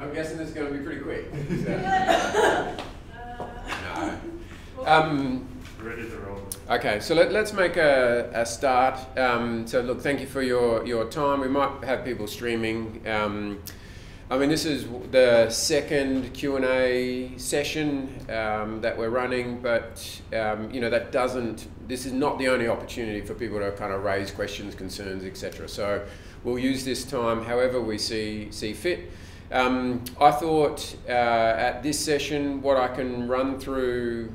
I'm guessing this is going to be pretty quick. Ready to roll. Okay, so let's make a start. So look, thank you for your time. We might have people streaming. I mean, this is the second Q&A session that we're running, but you know, this is not the only opportunity for people to kind of raise questions, concerns, etc. So we'll use this time however we see fit. I thought at this session what I can run through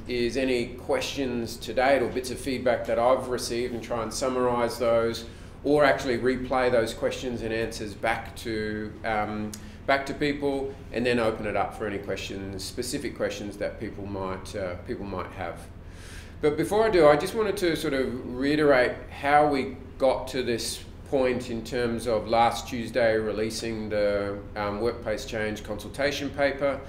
is any questions to date or bits of feedback that I've received and try and summarise those, or actually replay those questions and answers back to people, and then open it up for any questions, specific questions that people might have. But before I do, I just wanted to sort of reiterate how we got to this point in terms of last Tuesday releasing the workplace change consultation paper.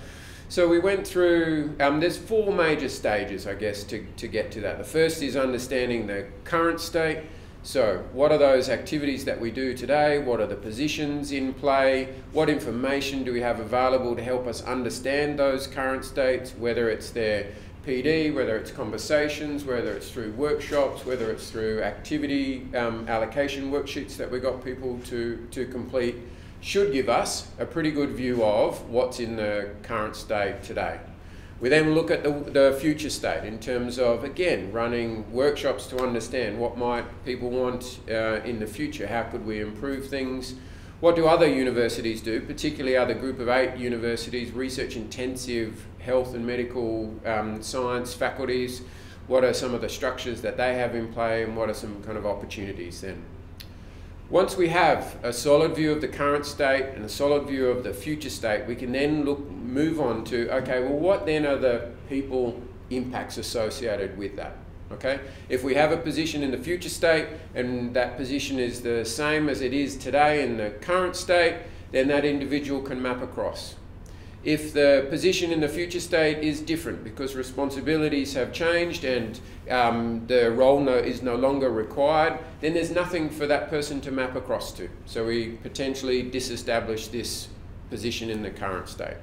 So we went through, there's four major stages, I guess, to get to that. The first is understanding the current state. So what are those activities that we do today? What are the positions in play? What information do we have available to help us understand those current states, whether it's their PD, whether it's conversations, whether it's through workshops, whether it's through activity allocation worksheets that we got people to complete, should give us a pretty good view of what's in the current state today. We then look at the future state in terms of, again, running workshops to understand what might people want in the future. How could we improve things? What do other universities do, particularly other group of 8 universities, research intensive health and medical science faculties? What are some of the structures that they have in play, and what are some kind of opportunities then? Once we have a solid view of the current state and a solid view of the future state, we can then move on to, okay, well, what then are the people impacts associated with that? Okay, if we have a position in the future state and that position is the same as it is today in the current state, then that individual can map across. If the position in the future state is different because responsibilities have changed and the role is no longer required, then there's nothing for that person to map across to. So we potentially disestablish this position in the current state.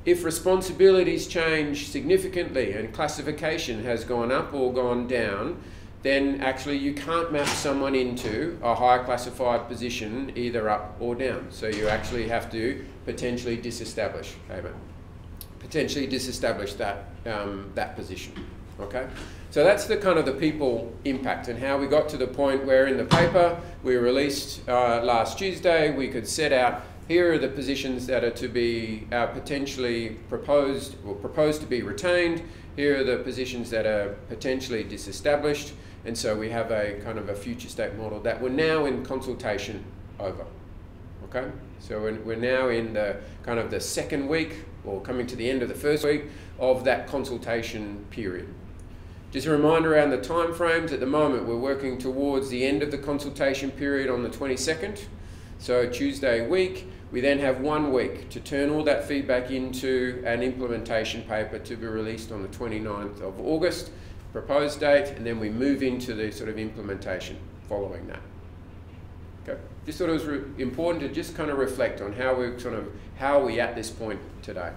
If responsibilities change significantly and classification has gone up or gone down, then actually you can't map someone into a higher classified position either up or down. So you actually have to potentially disestablish, potentially disestablish that, that position. Okay, so that's the kind of the people impact and how we got to the point where in the paper we released last Tuesday, we could set out here are the positions that are to be potentially proposed or proposed to be retained. Here are the positions that are potentially disestablished. And so we have a kind of a future state model that we're now in consultation over. Okay, so we're now in the kind of the second week or coming to the end of the first week of that consultation period. Just a reminder around the time frames. At the moment, we're working towards the end of the consultation period on the 22nd. So Tuesday week, we then have 1 week to turn all that feedback into an implementation paper to be released on the 29th of August, proposed date, and then we move into the sort of implementation following that. Okay, just thought it was important to just kind of reflect on how are we at this point today.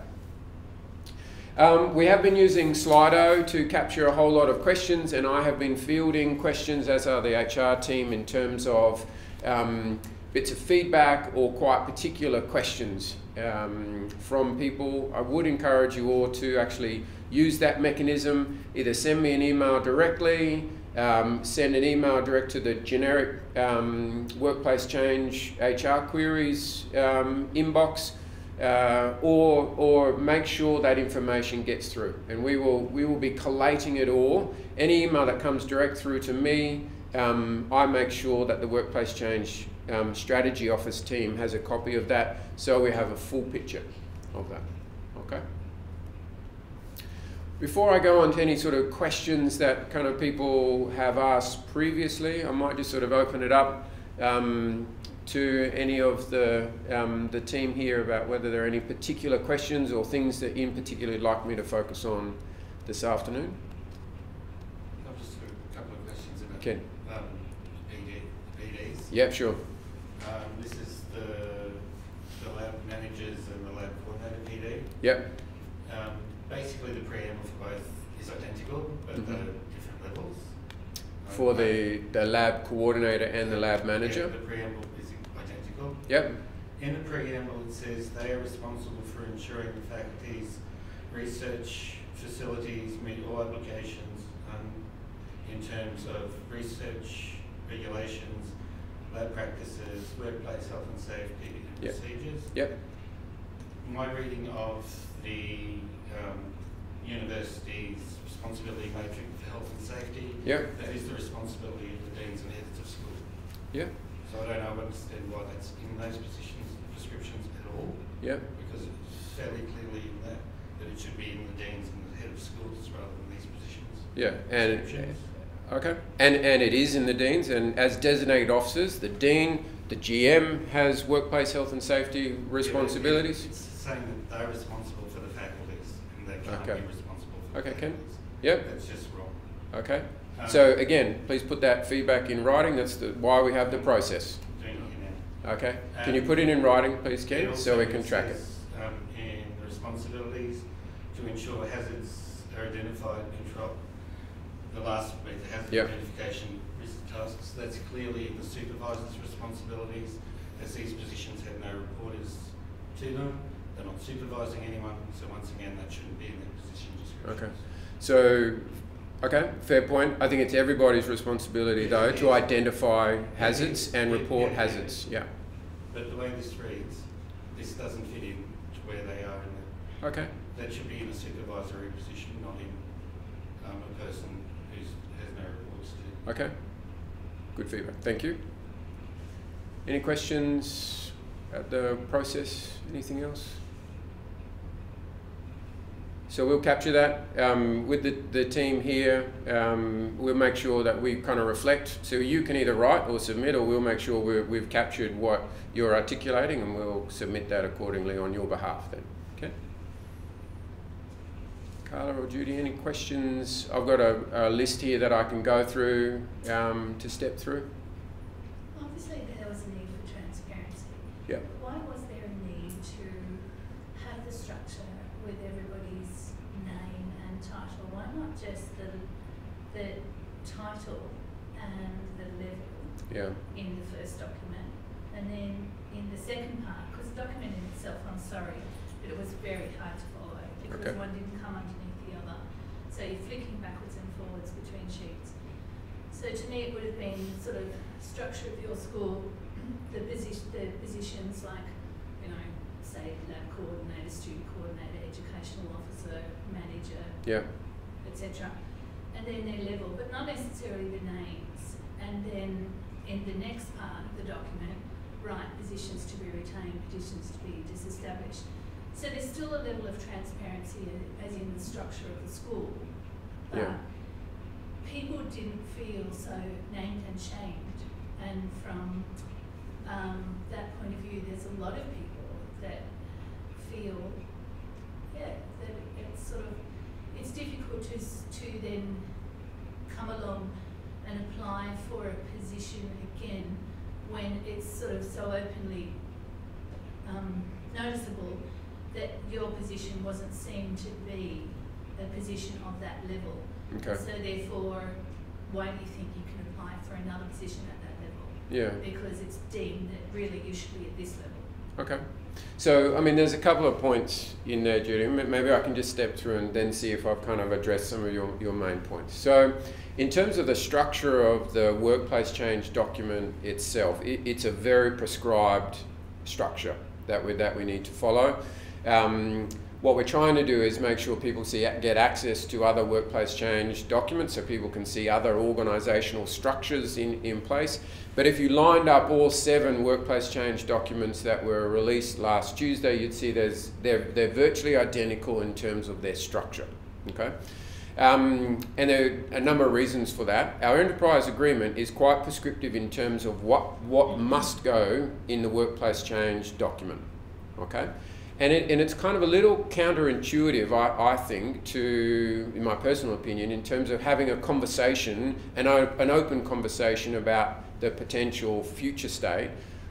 We have been using Slido to capture a whole lot of questions, and I have been fielding questions, as are the HR team, in terms of bits of feedback or quite particular questions from people. I would encourage you all to actually use that mechanism. Either send me an email directly, send an email direct to the generic workplace change HR queries inbox, or make sure that information gets through. And we will be collating it all. Any email that comes direct through to me, I make sure that the workplace change strategy office team has a copy of that, so we have a full picture of that. Okay. Before I go on to any sort of questions that kind of people have asked previously, I might just sort of open it up to any of the team here about whether there are any particular questions or things that in particular you'd like me to focus on this afternoon. I've just got a couple of questions about Ken. PDs. Yep, sure. This is the lab managers Yep. Basically, the preamble for both is identical, but at different levels. For the lab coordinator and the lab manager? Yeah, the preamble is identical. Yep. In the preamble, it says they are responsible for ensuring the faculty's research facilities meet all obligations in terms of research regulations, lab practices, workplace health and safety and procedures. Yep. My reading of the university's responsibility matrix for health and safety, that is the responsibility of the deans and heads of school. Yeah. So I don't understand why that's in those descriptions at all. Yeah. Because it's fairly clearly in that it should be in the deans and the head of schools rather than these positions. Yeah, and okay, and it is in the deans, and as designated officers, the dean, the GM has workplace health and safety responsibilities. It's saying that they're responsible for the faculties, and they can't be responsible for the faculties. Yep. That's just wrong. Okay. So again, please put that feedback in writing. That's why we have the process. Doing it here now. Okay. Can you put it in writing, please, Ken, so we can track it? In the responsibilities to ensure hazards are identified and controlled. The last bit, the hazard identification risk tasks, that's clearly in the supervisor's responsibilities, as these positions have no reporters to them. They're not supervising anyone, so once again, that shouldn't be in their position descriptions. Okay. So, okay, fair point. I think it's everybody's responsibility, though, to identify hazards and report hazards. Yeah. But the way this reads, this doesn't fit in to where they are in the... Okay. That should be in a supervisory position, not in a person who has no reports to. Okay. Good feedback. Thank you. Any questions at the process? Anything else? So we'll capture that with the team here. We'll make sure that we kind of reflect. So you can either write or submit, or we'll make sure we've captured what you're articulating, and we'll submit that accordingly on your behalf then. Okay. Carla or Judy, any questions? I've got a list here that I can go through to step through. Obviously there was a need for transparency. Yeah. Why was there a need to have the structure with everybody's name and title? Why not just the title and the level in the first document, and then in the second part, because the document in itself, I'm sorry, but it was very hard to follow because one didn't come underneath the other. So you're flicking backwards and forwards between sheets. So to me it would have been sort of structure of your school, the positions like, you know, say lab coordinator, student coordinator, educational officer, manager, etc. And then their level, but not necessarily the names. And then in the next part of the document, write positions to be retained, positions to be disestablished. So there's still a level of transparency as in the structure of the school. But people didn't feel so named and shamed. And from that point of view, there's a lot of people that feel, that it's sort of, it's difficult to then come along and apply for a position again when it's sort of so openly noticeable that your position wasn't seen to be a position of that level. Okay. So therefore, why do you think you can apply for another position at that level? Yeah. Because it's deemed that really you should be at this level. Okay. So, I mean, there's a couple of points in there, Judy. Maybe I can just step through and then see if I've kind of addressed some of your main points. So, in terms of the structure of the workplace change document itself, it's a very prescribed structure that we need to follow. What we're trying to do is make sure people get access to other workplace change documents so people can see other organisational structures in place. But if you lined up all 7 workplace change documents that were released last Tuesday, you'd see they're virtually identical in terms of their structure. Okay? And there are a number of reasons for that. Our enterprise agreement is quite prescriptive in terms of what must go in the workplace change document. Okay? And it's kind of a little counterintuitive, I think, to, in my personal opinion, in terms of having a conversation, an open conversation about the potential future state,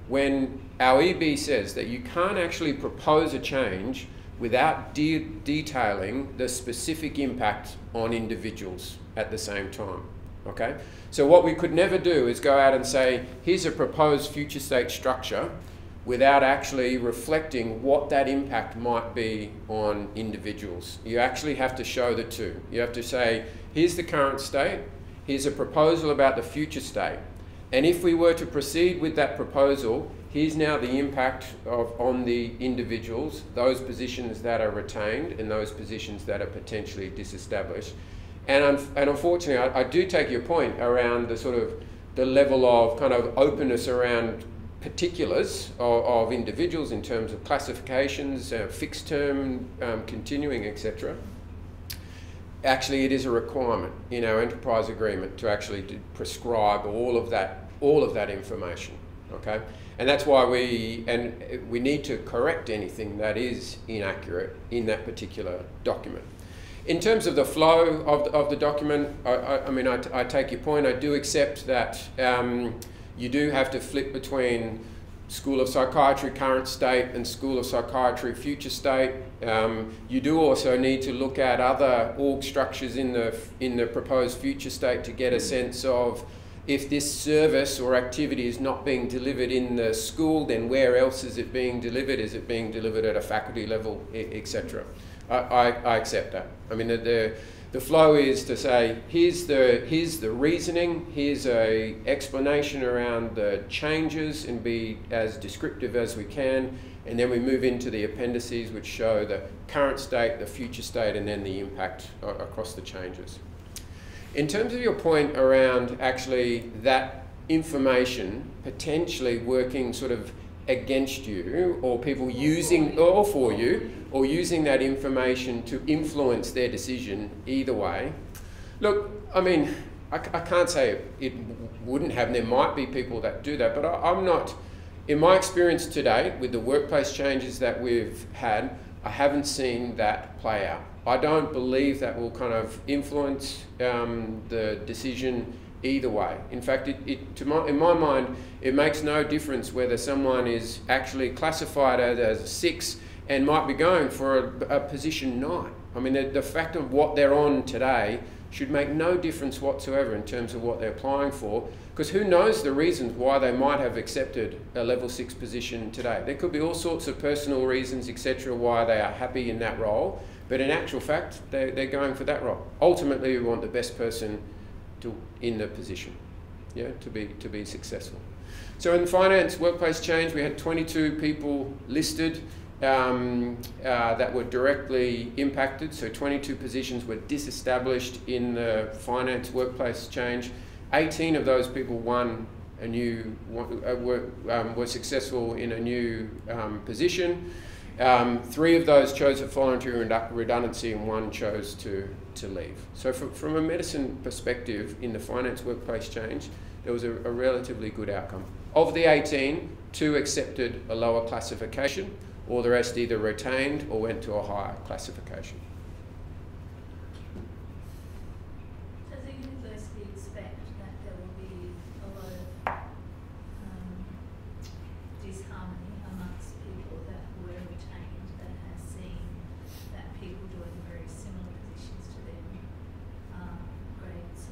when our EB says that you can't actually propose a change without detailing the specific impact on individuals at the same time. Okay? So what we could never do is go out and say, here's a proposed future state structure, without actually reflecting what that impact might be on individuals. You actually have to show the two. You have to say, here's the current state, here's a proposal about the future state. And if we were to proceed with that proposal, here's now the impact on the individuals, those positions that are retained and those positions that are potentially disestablished. And unfortunately, I do take your point around the sort of the level of kind of openness around particulars of individuals in terms of classifications, fixed term, continuing, etc. Actually, it is a requirement in our enterprise agreement to actually prescribe all of that information. Okay, and that's why we need to correct anything that is inaccurate in that particular document. In terms of the flow of the document, I take your point. I do accept that you do have to flip between School of Psychiatry current state and School of Psychiatry future state. You do also need to look at other org structures in the proposed future state to get a sense of if this service or activity is not being delivered in the school, then where else is it being delivered? Is it being delivered at a faculty level, etc.? I accept that. I mean, the flow is to say, here's the reasoning, here's a explanation around the changes and be as descriptive as we can, and then we move into the appendices which show the current state, the future state, and then the impact across the changes. In terms of your point around actually that information potentially working sort of against you, or people using, or for you, or using that information to influence their decision either way. Look, I mean, I can't say it wouldn't happen. There might be people that do that, but I'm not, in my experience to date with the workplace changes that we've had, I haven't seen that play out. I don't believe that will kind of influence the decision either way. In fact, in my mind, it makes no difference whether someone is actually classified as a 6 and might be going for a position 9. I mean, the fact of what they're on today should make no difference whatsoever in terms of what they're applying for, because who knows the reasons why they might have accepted a level 6 position today. There could be all sorts of personal reasons, etc., why they are happy in that role, but in actual fact, they're going for that role. Ultimately, we want the best person in the position, yeah, to be successful. So in finance workplace change, we had 22 people listed that were directly impacted. So 22 positions were disestablished in the finance workplace change. 18 of those people were successful in a new position. 3 of those chose a voluntary redundancy and 1 chose to leave. So from a medicine perspective, in the finance workplace change, there was a relatively good outcome. Of the 18, 2 accepted a lower classification, or the rest either retained or went to a higher classification. Does the university expect that there will be a lot of disharmony amongst people that were retained, that have seen that people doing very similar positions to them grades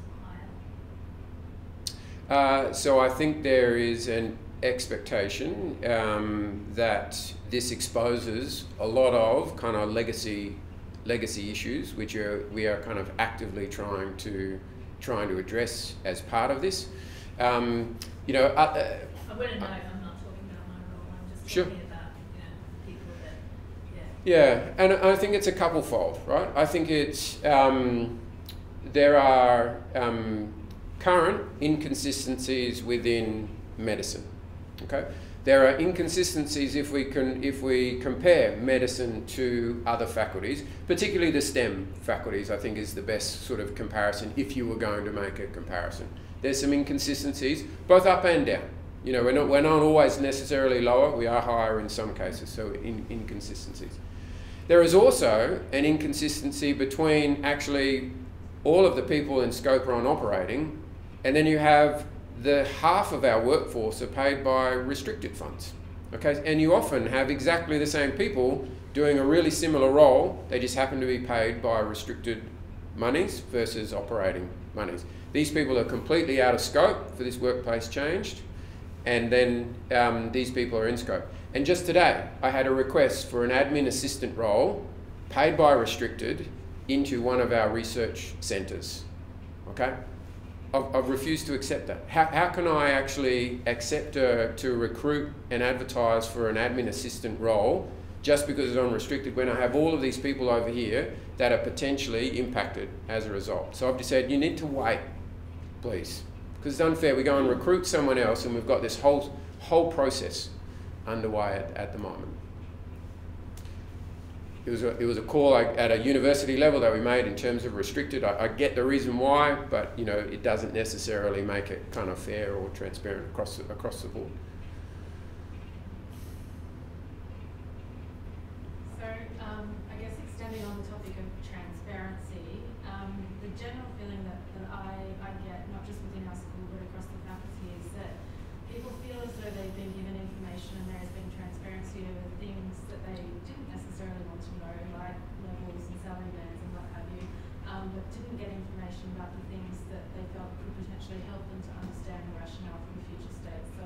higher? So I think there is an expectation that this exposes a lot of kind of legacy issues, which we are kind of actively trying to address as part of this. You know, I want to know. I'm not talking about my role. I'm just sure. talking about people that Yeah, and I think it's a couple-fold, right? I think it's there are current inconsistencies within medicine. Okay, there are inconsistencies if we compare medicine to other faculties, particularly the STEM faculties. I think is the best sort of comparison if you were going to make a comparison. There's some inconsistencies, both up and down. You know, we're not always necessarily lower. We are higher in some cases. So inconsistencies. There is also an inconsistency between actually all of the people in scope are on operating, and then you have the half of our workforce are paid by restricted funds, okay? And you often have exactly the same people doing a really similar role. They just happen to be paid by restricted monies versus operating monies. These people are completely out of scope for this workplace change, and then these people are in scope. And just today, I had a request for an admin assistant role paid by restricted into one of our research centres, okay? I've refused to accept that. How can I actually accept to recruit and advertise for an admin assistant role just because it's unrestricted when I have all of these people over here that are potentially impacted as a result? So I've just said, you need to wait, please, because it's unfair. We go and recruit someone else and we've got this whole process underway at the moment. It was a call at a university level that we made in terms of restricted. I get the reason why, but you know, it doesn't necessarily make it kind of fair or transparent across the board. So I guess extending on the topic of transparency, the general feeling that I get, not just within our school but across the faculty, is that people feel as though they've been given information and there has been transparency over things that they didn't necessarily want to know, like levels and salary bands and what have you, but didn't get information about the things that they felt could potentially help them to understand the rationale for the future state. So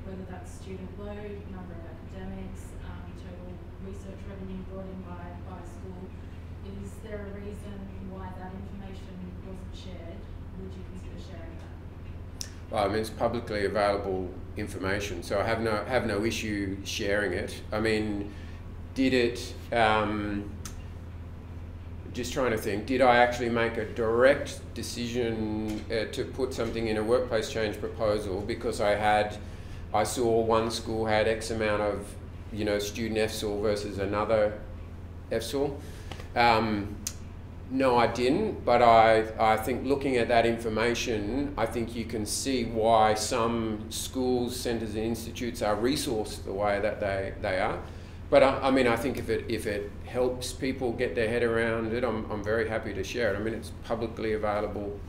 whether that's student load, number of academics, total research revenue brought in by a school, is there a reason why that information wasn't shared? Would you consider sharing that? Well, I mean, it's publicly available information, so I have no issue sharing it. I mean, did it, just trying to think, did I actually make a direct decision to put something in a workplace change proposal because I saw one school had X amount of, you know, student FSOL versus another FSOL? No, I didn't, but I think looking at that information, I think you can see why some schools, centres and institutes are resourced the way that they are. But I mean, I think if it helps people get their head around it, I'm very happy to share it. I mean, it's publicly available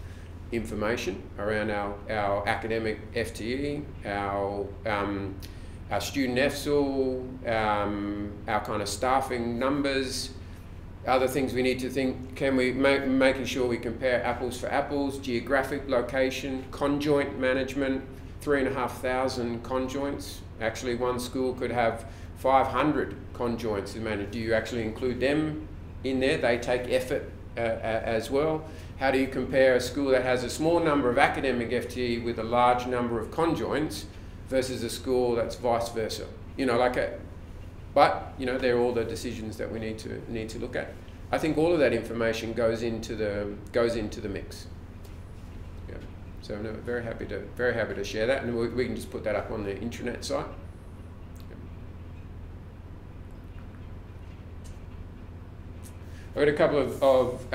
information around our academic FTE, our student FSOL, our kind of staffing numbers. Other things we need to think, can we making sure we compare apples for apples, geographic location, conjoint management, 3,500 conjoints. Actually, one school could have 500 conjoints to manage. Do you actually include them in there? They take effort as well. How do you compare a school that has a small number of academic FTE with a large number of conjoints versus a school that's vice versa? You know, but you know, they're all the decisions that we need to look at. I think all of that information goes into the mix. Yeah. So no, very happy to share that, and we can just put that up on the intranet site. I've got a couple of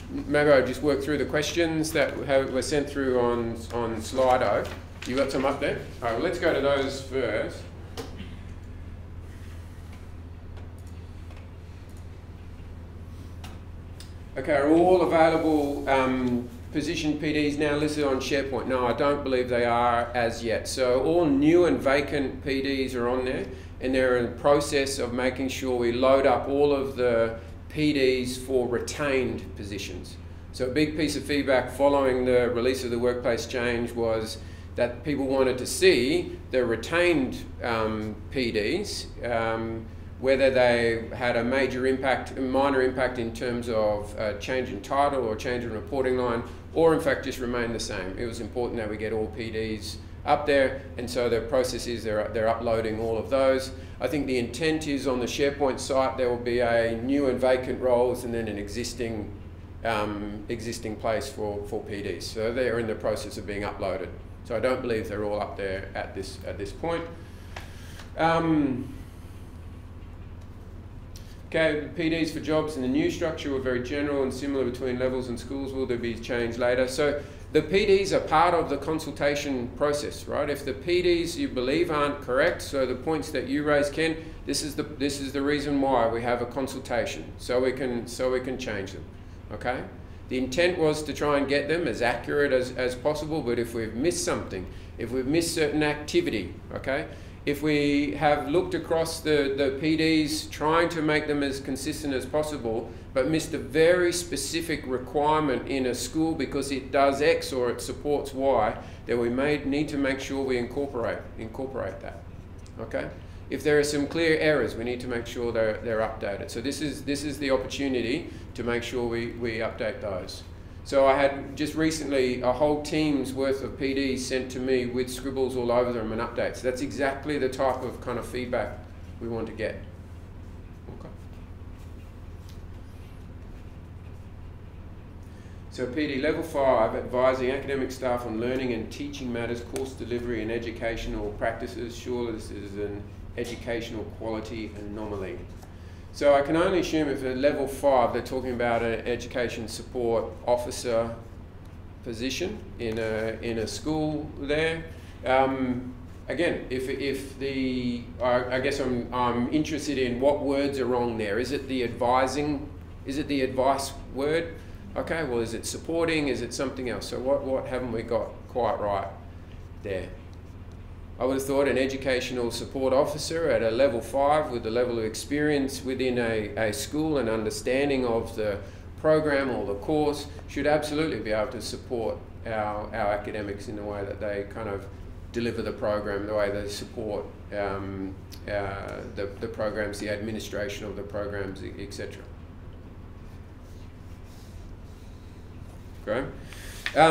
maybe I'll just work through the questions that were sent through on Slido. You got some up there? All right, well, let's go to those first. Okay, are all available position PDs now listed on SharePoint? No, I don't believe they are as yet. So all new and vacant PDs are on there, and they're in the process of making sure we load up all of the PDs for retained positions. So a big piece of feedback following the release of the workplace change was that people wanted to see the retained PDs, whether they had a major impact, a minor impact in terms of change in title or change in reporting line, or in fact just remain the same. It was important that we get all PDs up there, and so the process is they're uploading all of those. I think the intent is on the SharePoint site there will be a new and vacant roles and then an existing place for PDs. So they're in the process of being uploaded. So I don't believe they're all up there at this point. Okay, PDs for jobs in the new structure were very general and similar between levels and schools. Will there be change later? So the PDs are part of the consultation process, right? If the PDs you believe aren't correct, so the points that you raised, Ken, this is the reason why we have a consultation, so we can change them. Okay. The intent was to try and get them as accurate as possible, but if we've missed something, if we've missed certain activity, okay, if we have looked across the PDs, trying to make them as consistent as possible, but missed a very specific requirement in a school because it does X or it supports Y, then we may need to make sure we incorporate that. Okay? If there are some clear errors, we need to make sure they're updated. So this is the opportunity to make sure we update those. So I had just recently a whole team's worth of PDs sent to me with scribbles all over them and updates. That's exactly the type of kind of feedback we want to get. Okay. So PD Level 5, advising academic staff on learning and teaching matters, course delivery and educational practices. Surely this is an educational quality anomaly. So I can only assume if at level 5 they're talking about an education support officer position in a school there. Again, if the I guess I'm interested in what words are wrong there. Is it the advising? Is it the advice word? Okay. Well, is it supporting? Is it something else? So what haven't we got quite right there? I would have thought an educational support officer at a level 5 with the level of experience within a school and understanding of the program or the course should absolutely be able to support our academics in the way that they kind of deliver the program, the way they support the programs, the administration of the programs, etc. Okay.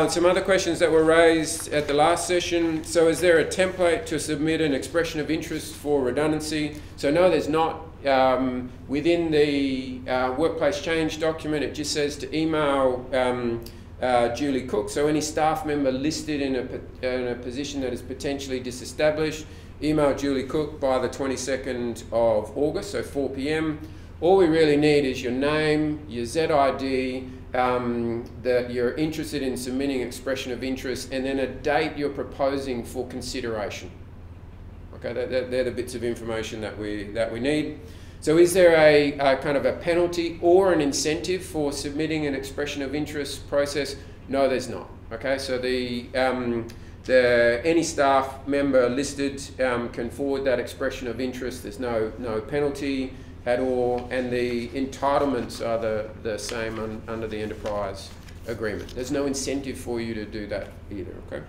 Some other questions that were raised at the last session. So is there a template to submit an expression of interest for redundancy? So no, there's not. Within the workplace change document, it just says to email Julie Cook. So any staff member listed in a position that is potentially disestablished, email Julie Cook by the 22nd of August, so 4 p.m. All we really need is your name, your ZID, that you're interested in submitting expression of interest, and then a date you're proposing for consideration. Okay, they're the bits of information that we need. So is there a kind of a penalty or an incentive for submitting an expression of interest process? No, there's not. Okay, so any staff member listed can forward that expression of interest. There's no penalty at all, and the entitlements are the same under the enterprise agreement. There's no incentive for you to do that either, okay?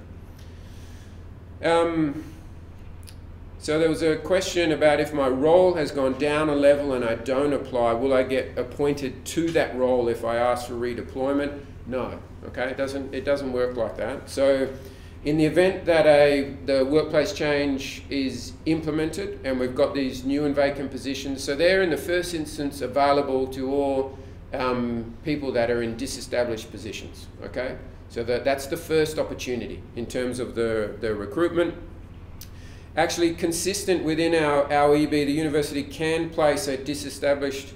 So there was a question about if my role has gone down a level and I don't apply, will I get appointed to that role if I ask for redeployment? No, okay, it doesn't work like that. So in the event that the workplace change is implemented and we've got these new and vacant positions, so they're in the first instance available to all people that are in disestablished positions, okay? So that's the first opportunity in terms of the recruitment. Actually, consistent within our EB, the university can place a disestablished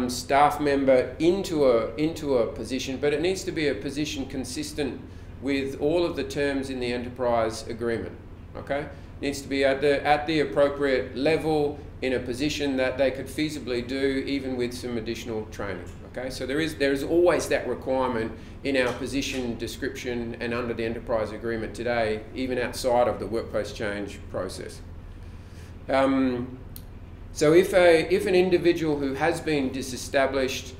staff member into a position, but it needs to be a position consistent with all of the terms in the enterprise agreement. Okay, needs to be at the appropriate level in a position that they could feasibly do, even with some additional training. Okay, so there is always that requirement in our position description and under the enterprise agreement today, even outside of the workplace change process. So if an individual who has been disestablished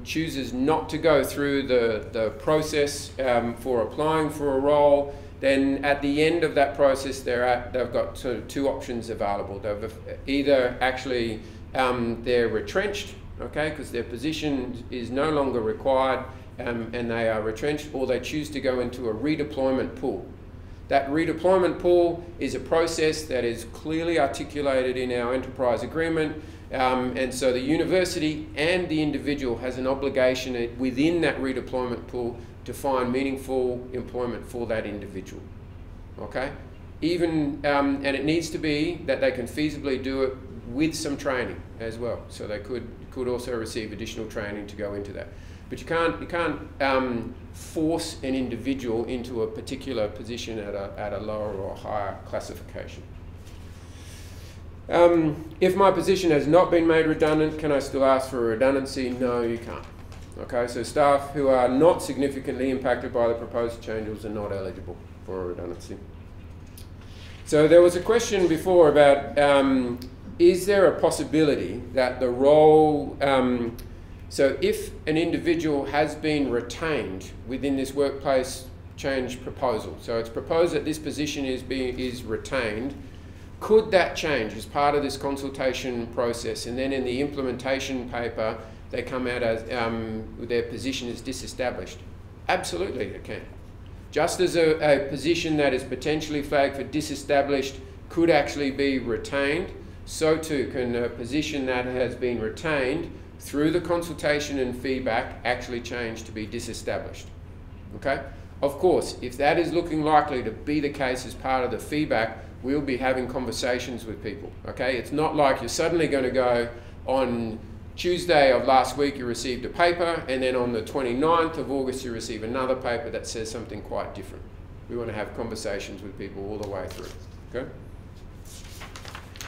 chooses not to go through the process for applying for a role, then at the end of that process they've got sort of two options available. They've either actually they're retrenched, okay, because their position is no longer required and they are retrenched, or they choose to go into a redeployment pool. That redeployment pool is a process that is clearly articulated in our enterprise agreement, and so the university and the individual has an obligation within that redeployment pool to find meaningful employment for that individual. Okay, even and it needs to be that they can feasibly do it with some training as well. So they could also receive additional training to go into that. But you can't force an individual into a particular position at a lower or higher classification. If my position has not been made redundant, can I still ask for a redundancy? No, you can't. Okay, so staff who are not significantly impacted by the proposed changes are not eligible for a redundancy. So there was a question before about is there a possibility that the role, so if an individual has been retained within this workplace change proposal, so it's proposed that this position is retained, could that change as part of this consultation process, and then in the implementation paper they come out as their position is disestablished? Absolutely it can. Just as a position that is potentially flagged for disestablished could actually be retained, so too can a position that has been retained through the consultation and feedback actually change to be disestablished. Okay? Of course, if that is looking likely to be the case as part of the feedback, we'll be having conversations with people. Okay? It's not like you're suddenly going to go on Tuesday of last week you received a paper, and then on the 29th of August you receive another paper that says something quite different. We want to have conversations with people all the way through. Okay?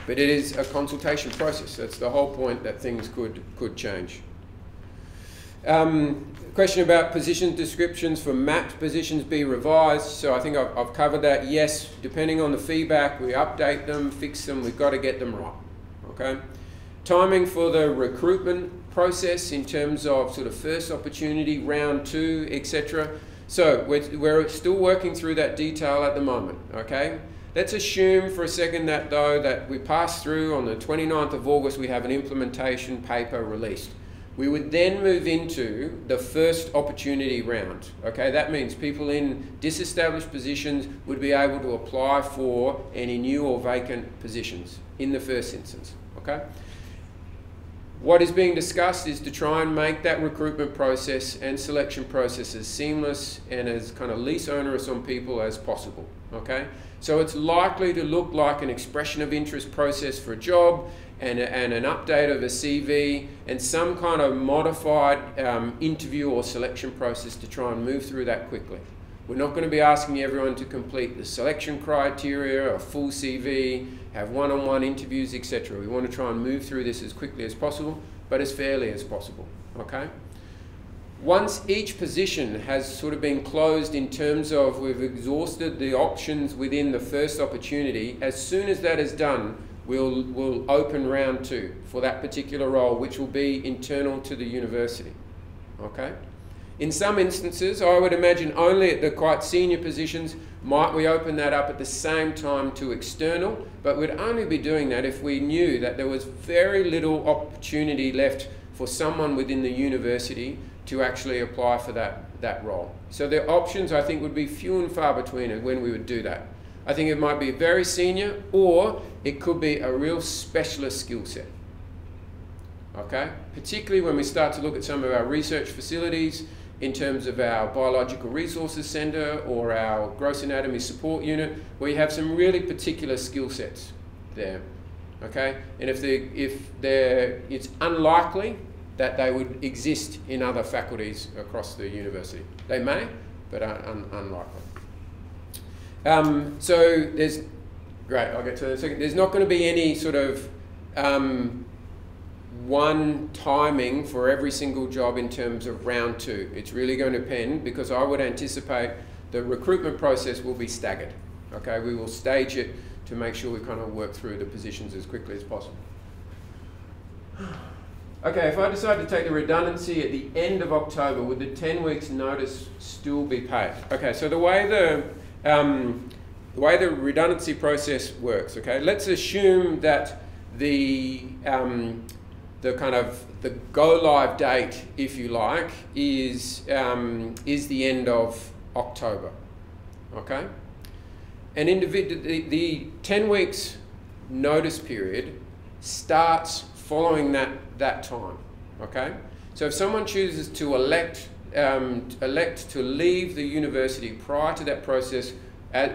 But it is a consultation process. That's the whole point, that things could change. Question about position descriptions for mapped positions be revised. So I think I've covered that. Yes, depending on the feedback, we update them, fix them. We've got to get them right. Okay. Timing for the recruitment process in terms of sort of first opportunity, round 2, etc. So we're still working through that detail at the moment. Okay. Let's assume for a second that though that we pass through on the 29th of August, we have an implementation paper released. We would then move into the first opportunity round. Okay, that means people in disestablished positions would be able to apply for any new or vacant positions in the first instance. Okay. What is being discussed is to try and make that recruitment process and selection process as seamless and as kind of least onerous on people as possible. Okay. So it's likely to look like an expression of interest process for a job and an update of a CV and some kind of modified interview or selection process to try and move through that quickly. We're not going to be asking everyone to complete the selection criteria, a full CV, have one-on-one interviews, etc. We want to try and move through this as quickly as possible, but as fairly as possible. Okay? Once each position has sort of been closed in terms of we've exhausted the options within the first opportunity, as soon as that is done, we'll open round 2 for that particular role, which will be internal to the university. Okay? In some instances, I would imagine only at the quite senior positions might we open that up at the same time to external, but we'd only be doing that if we knew that there was very little opportunity left for someone within the university to actually apply for that role. So the options, I think, would be few and far between when we would do that. I think it might be very senior, or it could be a real specialist skill set. Okay? Particularly when we start to look at some of our research facilities in terms of our Biological Resources Centre or our Gross Anatomy Support Unit, where you have some really particular skill sets there. Okay? And it's unlikely that they would exist in other faculties across the university. They may, but unlikely. So there's, great, I'll get to that in a second. There's not going to be any sort of one timing for every single job in terms of round 2. It's really going to depend, because I would anticipate the recruitment process will be staggered. Okay, we will stage it to make sure we kind of work through the positions as quickly as possible. Okay, if I decide to take the redundancy at the end of October, would the 10 weeks notice still be paid? Okay, so the way the redundancy process works, okay, let's assume that the go live date, if you like, is the end of October. Okay, an individual, the 10 weeks notice period starts following that time. Okay, so if someone chooses to elect to leave the university prior to that process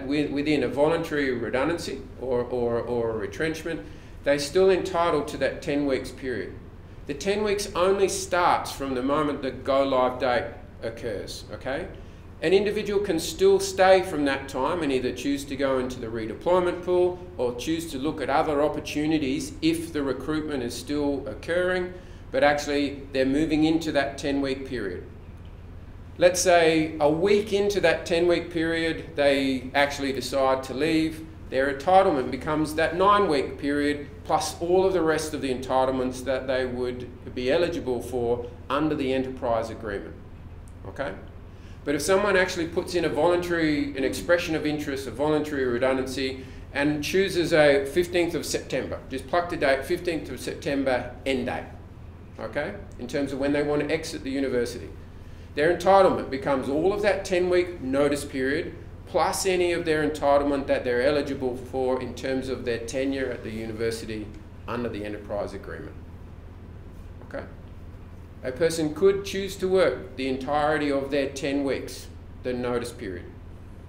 within a voluntary redundancy or a retrenchment, they're still entitled to that 10 weeks period. The 10 weeks only starts from the moment the go live date occurs. Okay, an individual can still stay from that time and either choose to go into the redeployment pool or choose to look at other opportunities if the recruitment is still occurring, but actually they're moving into that 10-week period. Let's say a week into that 10-week period, they actually decide to leave. their entitlement becomes that 9-week period plus all of the rest of the entitlements that they would be eligible for under the enterprise agreement. Okay? But if someone actually puts in an expression of interest, a voluntary redundancy, and chooses a 15th of September, just pluck the date, 15th of September, end date, okay, in terms of when they want to exit the university, their entitlement becomes all of that 10-week notice period, plus any of their entitlement that they're eligible for in terms of their tenure at the university under the enterprise agreement. Okay? A person could choose to work the entirety of their 10 weeks, the notice period,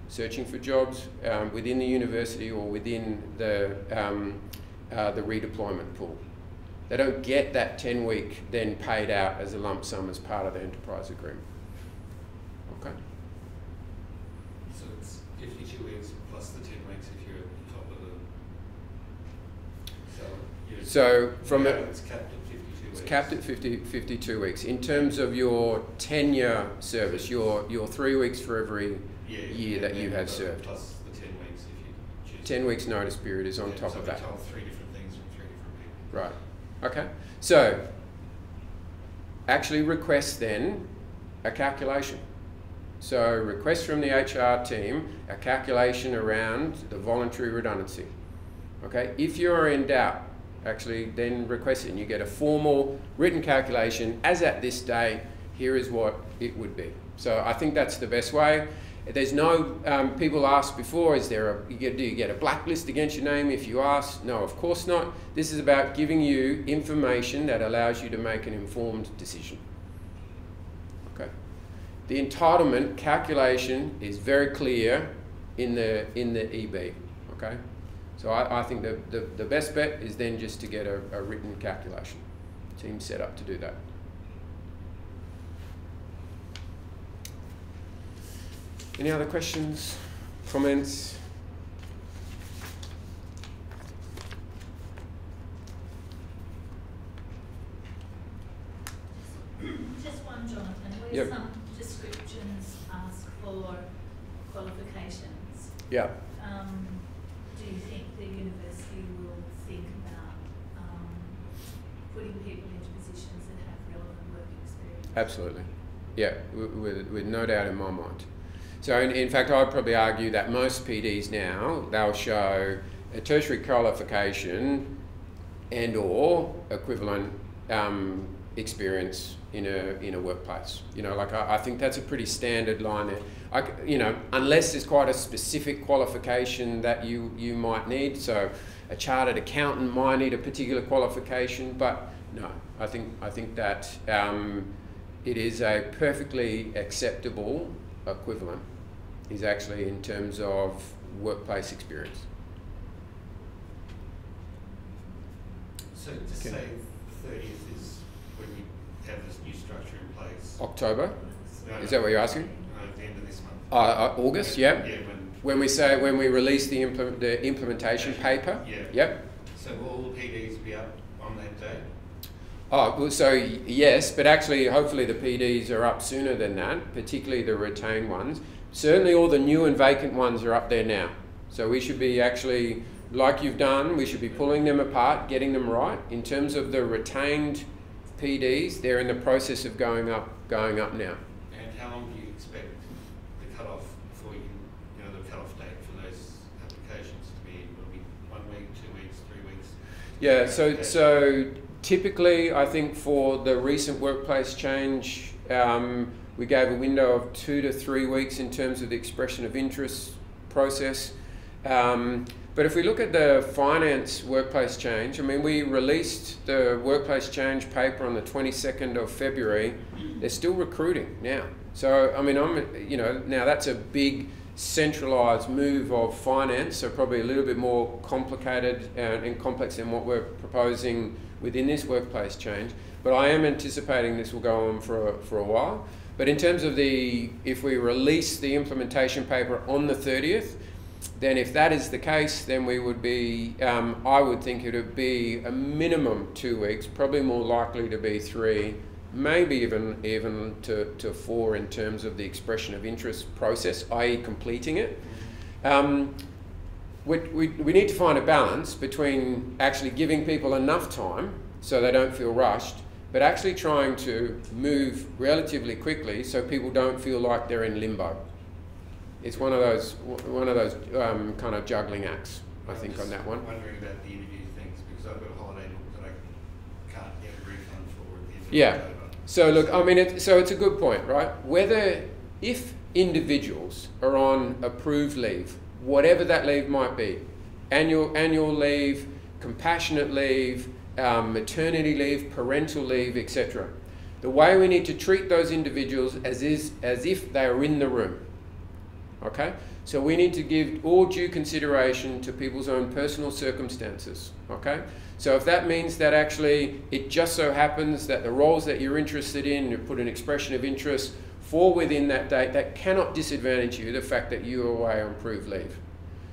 searching for jobs within the university or within the redeployment pool. They don't get that 10-week then paid out as a lump sum as part of the enterprise agreement. Okay? So it's 52 weeks plus the 10 weeks if you're at the top of the... So from it's capped at 52 weeks. It's capped at 52 weeks. In terms of your tenure service, your 3 weeks for every year that you have served. Plus the 10 weeks if you choose. 10 weeks notice period is on top so of that. So told 3 different things from 3 different people. Right. Okay. So actually request then a calculation. So request from the HR team a calculation around the voluntary redundancy. Okay. If you're in doubt, actually then request it and you get a formal written calculation as at this day, here is what it would be. So I think that's the best way. There's no, people asked before, do you get a blacklist against your name if you ask? No, of course not. This is about giving you information that allows you to make an informed decision. Okay. The entitlement calculation is very clear in the EB. Okay. So I think the best bet is then just to get a written calculation. Team set up to do that. Any other questions, comments? Just one, Jonathan. Where Yep. some descriptions ask for qualifications, Yeah. do you think the university will think about putting people into positions that have relevant work experience? Absolutely. Yeah, with no doubt in my mind. So in fact, I'd probably argue that most PDs now, they'll show a tertiary qualification and or equivalent experience in a workplace. You know, like I think that's a pretty standard line there. You know, unless there's quite a specific qualification that you might need. So a chartered accountant might need a particular qualification, but no, I think that it is a perfectly acceptable equivalent is actually in terms of workplace experience. So to say the 30th is when we have this new structure in place. October? No, is that what you're asking? At the end of this month. August, yeah. Yeah. When we release the implementation paper. Yeah. Yep. So will all the PDs be up on that day? Oh, well, so yes, but actually hopefully the PDs are up sooner than that, particularly the retained ones. Certainly all the new and vacant ones are up there now. So we should be actually, like you've done, we should be pulling them apart, getting them right. In terms of the retained PDs, they're in the process of going up now. And how long do you expect the cut-off before you can, the cut-off date for those applications to be? Will it be 1 week, 2 weeks, 3 weeks? Yeah, so typically I think for the recent workplace change, we gave a window of 2 to 3 weeks in terms of the expression of interest process. But if we look at the finance workplace change, I mean, we released the workplace change paper on the 22nd of February. They're still recruiting now. So, I mean, now that's a big centralised move of finance, so probably a little bit more complicated and complex than what we're proposing within this workplace change. But I am anticipating this will go on for a while. But in terms of if we release the implementation paper on the 30th, then if that is the case, then we would be, I would think it would be a minimum 2 weeks, probably more likely to be 3, maybe even to 4 in terms of the expression of interest process, i.e. completing it. we need to find a balance between actually giving people enough time so they don't feel rushed, but actually trying to move relatively quickly so people don't feel like they're in limbo. It's one of those kind of juggling acts, I think, on that one. I'm wondering about the interview things because I've got a holiday book that I can't get a refund for at the end of Yeah. October. So look, I mean, it's a good point, right? If individuals are on approved leave, whatever that leave might be, annual leave, compassionate leave, maternity leave, parental leave, etc. The way we need to treat those individuals as if they are in the room. Okay? So we need to give all due consideration to people's own personal circumstances. Okay? So if that means that actually it just so happens that the roles that you're interested in, you put an expression of interest for within that date, that cannot disadvantage you, the fact that you are away on approved leave.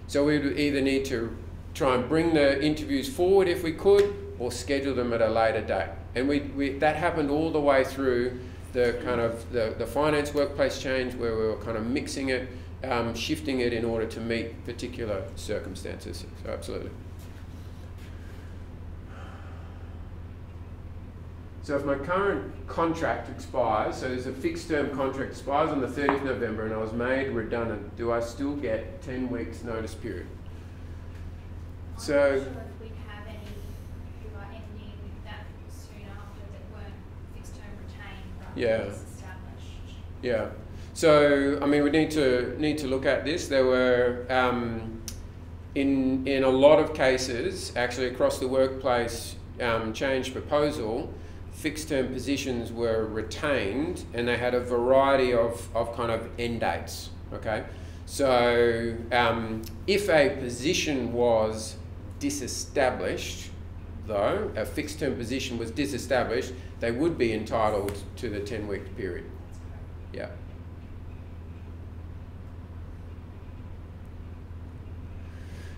So we would either need to try and bring the interviews forward if we could, or schedule them at a later date. And that happened all the way through the kind of the finance workplace change, where we were kind of mixing it, shifting it in order to meet particular circumstances. So absolutely. So if my current contract expires, so there's a fixed term contract expires on the 30th of November and I was made redundant, do I still get 10 weeks notice period? So, I'm not sure if we have any who are ending that soon after that weren't fixed term retained rather than established. Yeah. So I mean, we need to look at this. There were in a lot of cases, actually across the workplace change proposal, fixed term positions were retained and they had a variety of kind of end dates. Okay. So if a position was disestablished, though, a fixed term position was disestablished, they would be entitled to the 10-week period. Yeah.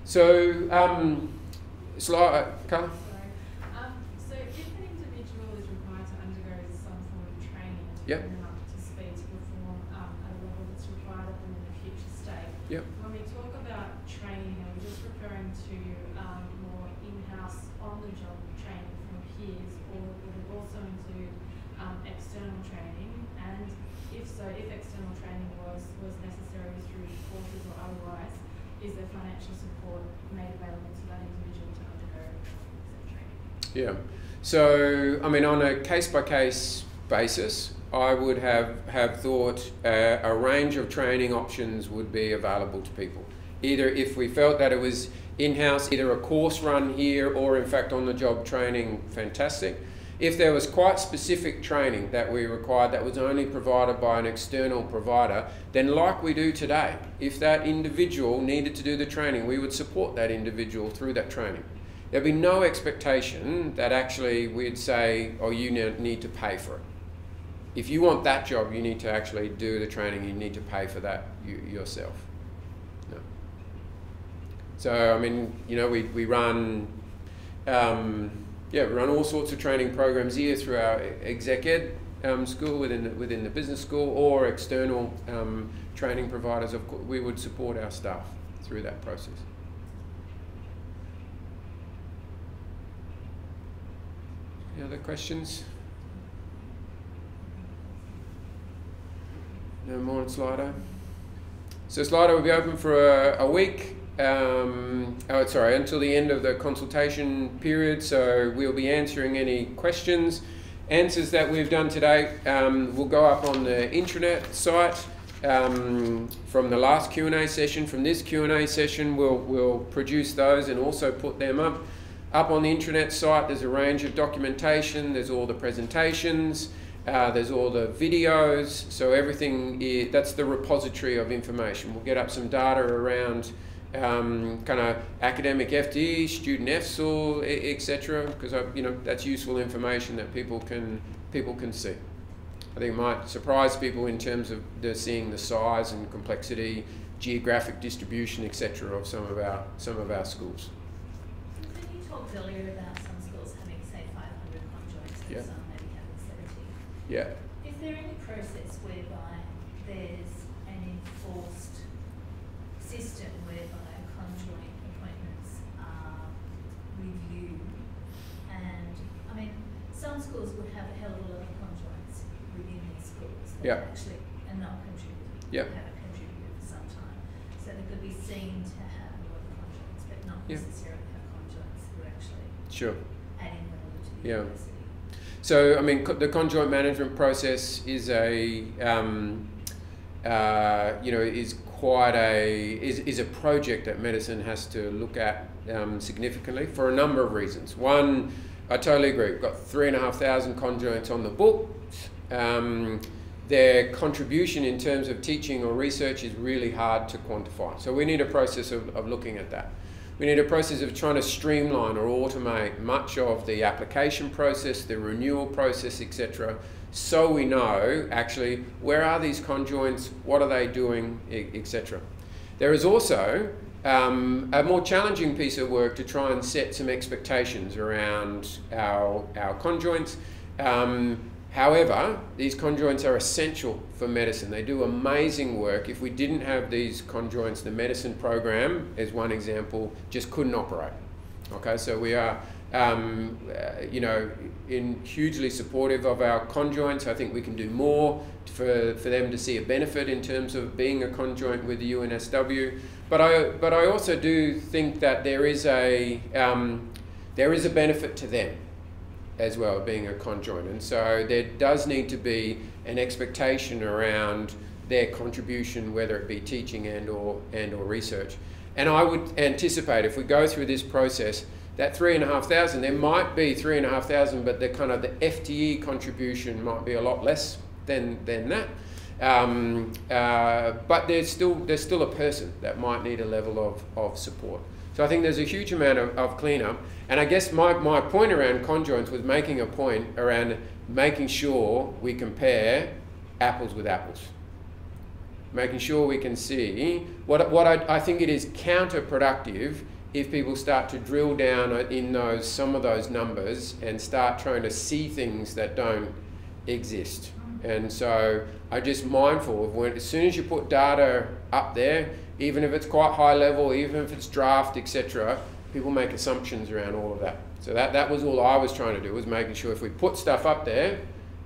So, Carla? Sorry. So if an individual is required to undergo some form of training to Yep. bring them up to speed to perform at a level that's required of them in a future state, Yep. when we talk about training, are we just referring to more in-house, on-the-job training from peers, or would it also include external training? And if so, if external training was necessary through courses or otherwise, is there financial support made available to that individual to undergo said training? Yeah. So, I mean, on a case-by-case basis, I would have thought a range of training options would be available to people. Either if we felt that it was in-house, either a course run here or in fact on-the-job training, fantastic. If there was quite specific training that we required that was only provided by an external provider, then like we do today, if that individual needed to do the training, we would support that individual through that training. There'd be no expectation that actually we'd say, oh, you need to pay for it. If you want that job, you need to actually do the training, you need to pay for that yourself. No. So, I mean, you know, we run we run all sorts of training programs here through our exec ed school within the business school, or external training providers. Of course, we would support our staff through that process. Any other questions? No more on Slido? So Slido will be open for a week. Until the end of the consultation period, so we'll be answering any questions. Answers that we've done today will go up on the intranet site from the last Q&A session. From this Q&A session, we'll produce those and also put them up. Up on the intranet site, there's a range of documentation, there's all the presentations, there's all the videos, so everything, that's the repository of information. We'll get up some data around kind of academic FTE, student FSOL, etc., because that's useful information that people can see. I think it might surprise people in terms of seeing the size and complexity, geographic distribution, etc., of some of our schools. When you talked earlier about some schools having, say, 500 conjoints and Yeah. some maybe having 70. Yeah. Is there any process whereby there's an enforced system whereby a conjoint Yeah. actually, and they'll contribute. Yeah. Have contributed for some time. So they could be seen to have a lot of conjoints, but not necessarily have conjoints who are actually adding value to the university. So, I mean, the conjoint management process is a, is quite is a project that medicine has to look at significantly for a number of reasons. One, I totally agree. We've got 3,500 conjoints on the books. Their contribution in terms of teaching or research is really hard to quantify. So we need a process of looking at that. We need a process of trying to streamline or automate much of the application process, the renewal process, etc. So we know actually where are these conjoints, what are they doing, etc. There is also a more challenging piece of work to try and set some expectations around our conjoints. However, these conjoints are essential for medicine. They do amazing work. If we didn't have these conjoints, the medicine program, as one example, just couldn't operate. Okay, so we are, hugely supportive of our conjoints. I think we can do more for them to see a benefit in terms of being a conjoint with the UNSW. But I also do think that there is a benefit to them as well, being a conjoint, and so there does need to be an expectation around their contribution, whether it be teaching and or research. And I would anticipate if we go through this process that 3,500, there might be 3,500, but the kind of the FTE contribution might be a lot less than that. But there's still a person that might need a level of support. So I think there's a huge amount of cleanup. And I guess my point around conjoints was making a point around making sure we compare apples with apples. Making sure we can see what I think it is counterproductive if people start to drill down in some of those numbers and start trying to see things that don't exist. And so I'm just mindful of as soon as you put data up there, even if it's quite high level, even if it's draft, etc., people make assumptions around all of that. So that was all I was trying to do, was making sure if we put stuff up there,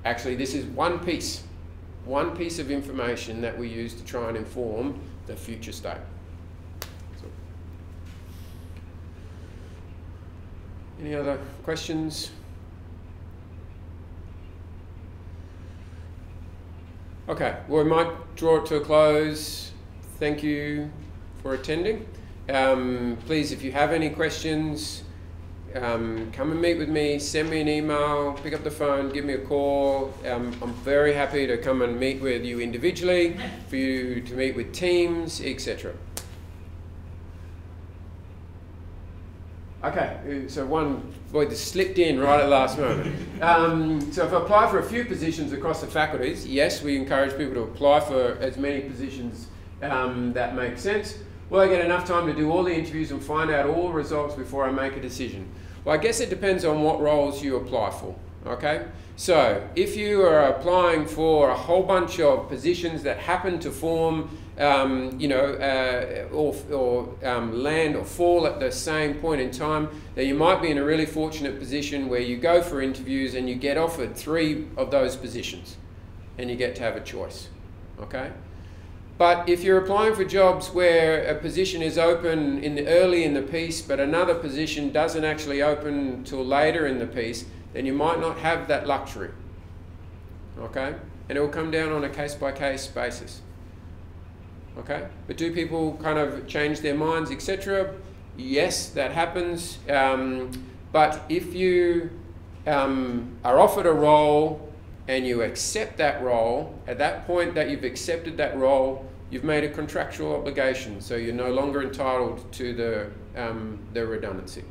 actually this is one piece of information that we use to try and inform the future state. So, any other questions? Okay, well, we might draw it to a close. Thank you for attending. Please, if you have any questions, come and meet with me, send me an email, pick up the phone, give me a call. I'm very happy to come and meet with you individually, for you to meet with teams, etc. Okay, so this slipped in right at the last moment. So if I apply for a few positions across the faculties, yes, we encourage people to apply for as many positions that make sense. Will I get enough time to do all the interviews and find out all the results before I make a decision? Well, I guess it depends on what roles you apply for, okay? So if you are applying for a whole bunch of positions that happen to form, land or fall at the same point in time, then you might be in a really fortunate position where you go for interviews and you get offered 3 of those positions and you get to have a choice, okay? But if you're applying for jobs where a position is open early in the piece, but another position doesn't actually open till later in the piece, then you might not have that luxury, okay? And it will come down on a case-by-case basis, okay? But do people kind of change their minds, etc.? Yes, that happens. But if you are offered a role and you accept that role, at that point that you've accepted that role, you've made a contractual obligation, so you're no longer entitled to the redundancy.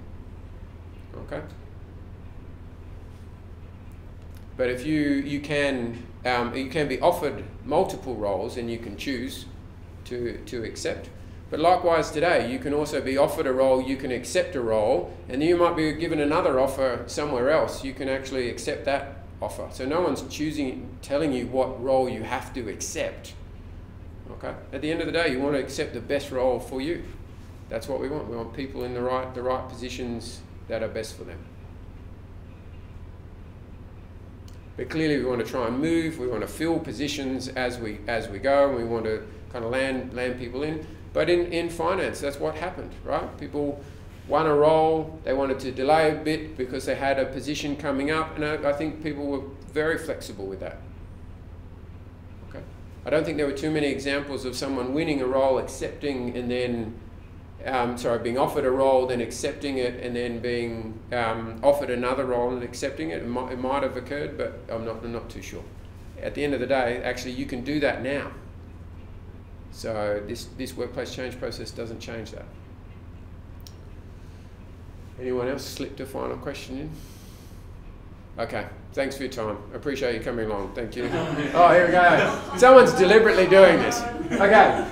Okay? But if you can be offered multiple roles and you can choose to accept. But likewise today, you can also be offered a role, you can accept a role, and then you might be given another offer somewhere else. You can actually accept that offer. So no one's telling you what role you have to accept. Okay? At the end of the day, you want to accept the best role for you. That's what we want. We want people in the right positions that are best for them. But clearly we want to try and move, we want to fill positions as we go, and we want to kind of land people in. But in finance, that's what happened, right? People won a role, they wanted to delay a bit because they had a position coming up, and I think people were very flexible with that. Okay. I don't think there were too many examples of someone winning a role, accepting, and then being offered a role, then accepting it, and then being offered another role and accepting it. It might have occurred, but I'm not too sure. At the end of the day, actually, you can do that now. So this workplace change process doesn't change that. Anyone else slipped a final question in? Okay, thanks for your time. I appreciate you coming along. Thank you. Oh, here we go. Someone's deliberately doing this. Okay.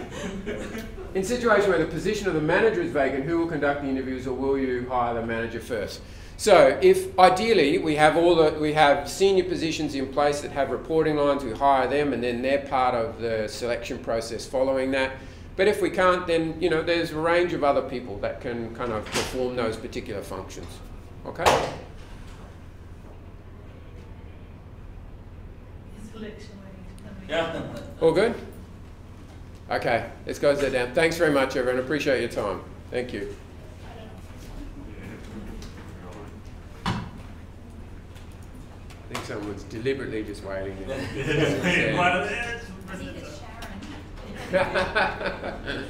In situation where the position of the manager is vacant, who will conduct the interviews, or will you hire the manager first? So, if ideally we have senior positions in place that have reporting lines, we hire them, and then they're part of the selection process following that. But if we can't, then there's a range of other people that can kind of perform those particular functions. Okay. Yeah. All good? Okay, let's close that down. Thanks very much, everyone. Appreciate your time. Thank you. I think someone's deliberately just waiting there. I think it's Sharon.